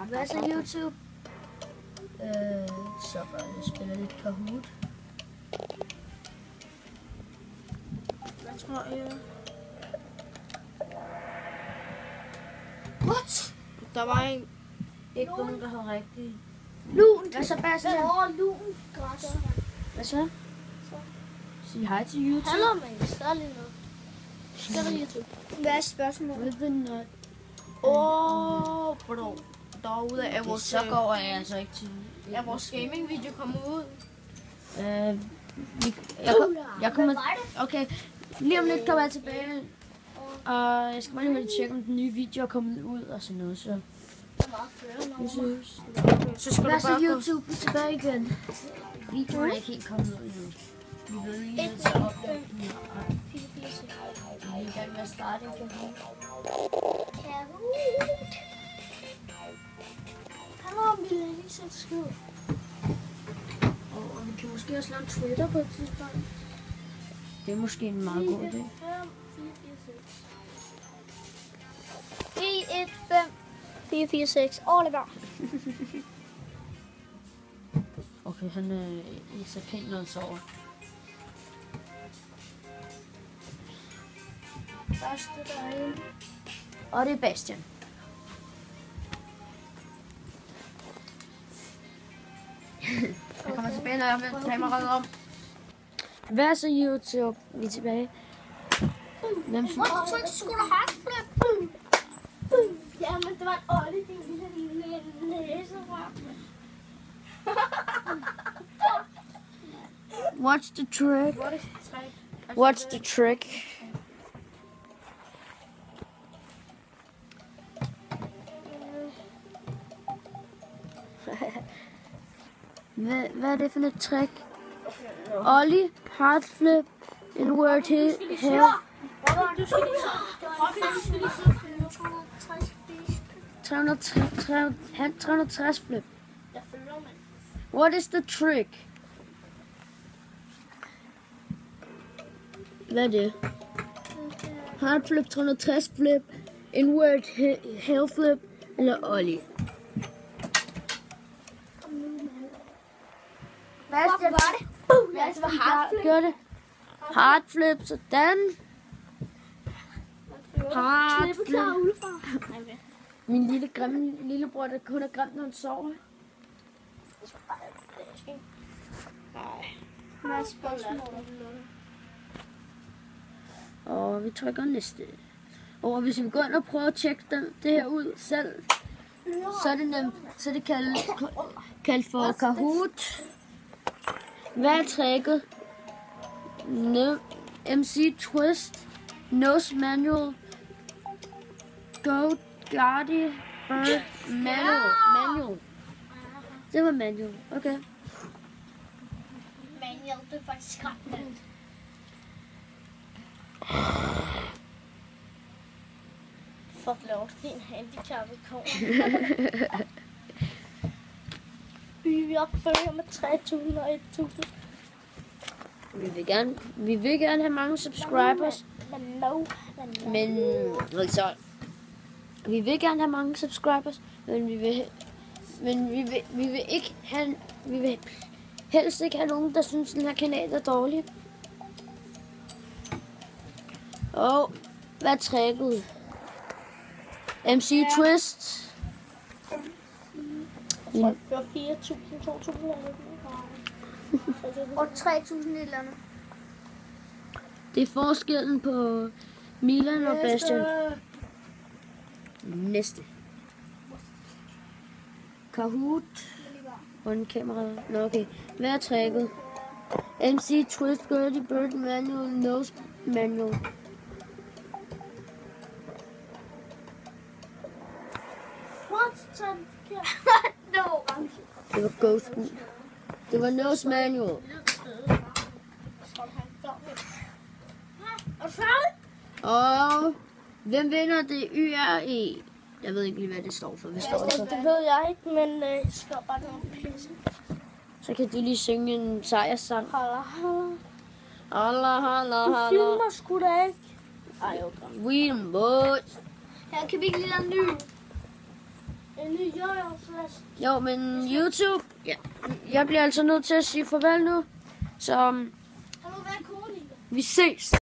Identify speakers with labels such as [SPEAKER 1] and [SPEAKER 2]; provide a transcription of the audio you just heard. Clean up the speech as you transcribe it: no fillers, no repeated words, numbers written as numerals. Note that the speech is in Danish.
[SPEAKER 1] Hvad så YouTube? Så bare jeg spiller lidt Kahoot.
[SPEAKER 2] Hvad tror jeg?
[SPEAKER 1] What?
[SPEAKER 2] Der var en.
[SPEAKER 1] Ikke nogen, der havde rigtigt.
[SPEAKER 3] Lun.
[SPEAKER 1] Hvad så, Bastian?
[SPEAKER 3] Lun. Græs.
[SPEAKER 1] Hvad så? Sig hej til YouTube.
[SPEAKER 3] Hallo, man. Så er lige noget. Skal du YouTube? Hvad er spørgsmålet?
[SPEAKER 2] Bro. Derude er vores,
[SPEAKER 1] Så går jeg altså ikke til...
[SPEAKER 2] er vores gaming-video kommet ud.
[SPEAKER 1] Jeg kommer... Okay, lige om lidt kommer jeg tilbage. Og jeg skal bare lige tjekke, om den nye video er kommet ud og sådan noget, så... Vi ses.
[SPEAKER 2] Så skal
[SPEAKER 1] Hvad
[SPEAKER 2] du
[SPEAKER 1] så
[SPEAKER 2] bare gå.
[SPEAKER 1] YouTube? Vi er tilbage igen. Videoen er ikke helt kommet ud endnu. Vi ved lige lidt til at opdage den. Vi er i gang med at starte en Kahoot.
[SPEAKER 3] Hallo, vi vil lige sætte skriv.
[SPEAKER 1] Og vi kan måske også lave Twitter på et tidspunkt. Det er måske en meget god idé.
[SPEAKER 3] 4-1-5-4-4-6. Oliver.
[SPEAKER 1] Okay, han er så pænt noget sover.
[SPEAKER 3] Første derinde.
[SPEAKER 1] Og det er Bastian. Jeg kommer tilbage, når jeg vil kameraet om. Hvad så YouTube? Vi er tilbage. Hvem
[SPEAKER 3] Hvor tror du skulle du have flip? Jamen, det var en Olli, det ville have næse fra.
[SPEAKER 1] What's the trick? What's the trick? Hvad er det for et trick? Ollie, hard flip, en word here.
[SPEAKER 3] Du skal lige se.
[SPEAKER 1] 360 flip.
[SPEAKER 3] Jeg følger, mand.
[SPEAKER 1] What is the trick? Hvad er det? Hard flip, 360 flip, inward heel flip eller ollie?
[SPEAKER 3] Hvad var det? Ja, det var hard flip.
[SPEAKER 1] Gør det. Hard flip, sådan. Hard
[SPEAKER 3] Klippe
[SPEAKER 1] flip.
[SPEAKER 3] klar udefra.
[SPEAKER 1] Min lille grimme lillebror, der kun er grim, når han sover.
[SPEAKER 3] Hvad er spørgsmålet?
[SPEAKER 1] Og vi trykker næste. Og hvis vi går ind og prøver at tjekke det her ud selv, så er det nemt. Så er det kaldt for Kahoot. Hvad er tricket? MC Twist, Nose Manual, Go Guardy, Bird, Manual. Det var manual, okay.
[SPEAKER 3] Manual, det er faktisk skræmmende. Fuck lov, din handicappet kommer. Vi er opfølger med 3.000 og 1.000.
[SPEAKER 1] Vi vil gerne have mange subscribers. Men altså, vi vil gerne have mange subscribers, men vi vil helst ikke have nogen, der synes den her kanal er dårlig. Og hvad er tricket? MC Twist.
[SPEAKER 3] Jeg tror, 4.000, 2.000 og 3.000 et eller andet.
[SPEAKER 1] Det er forskellen på Milan og Bastian. Næste. Kahoot. Hvordan kameraet? Nå, okay. Hvad er tricket? MC Twist, Girly Bird, Manual, Nose Manual. Det var Ghosten. Det var Nose Manual. Og hvem vinder det YRE? Jeg ved ikke lige, hvad det står for. Hvad står det for?
[SPEAKER 3] Det ved jeg ikke, men jeg skal bare nogle pisse.
[SPEAKER 1] Så kan du lige synge en sejrssang.
[SPEAKER 3] Holla, holla.
[SPEAKER 1] Holla, holla,
[SPEAKER 3] Du
[SPEAKER 1] holla.
[SPEAKER 3] filmer sgu da ikke. Ej, okay.
[SPEAKER 1] We boys.
[SPEAKER 3] Her kan vi ikke lide den nye. En ny jojo-flaske.
[SPEAKER 1] Jo, men YouTube, ja, jeg bliver altså nødt til at sige farvel nu. Så
[SPEAKER 3] Har du været cool i det?
[SPEAKER 1] vi ses.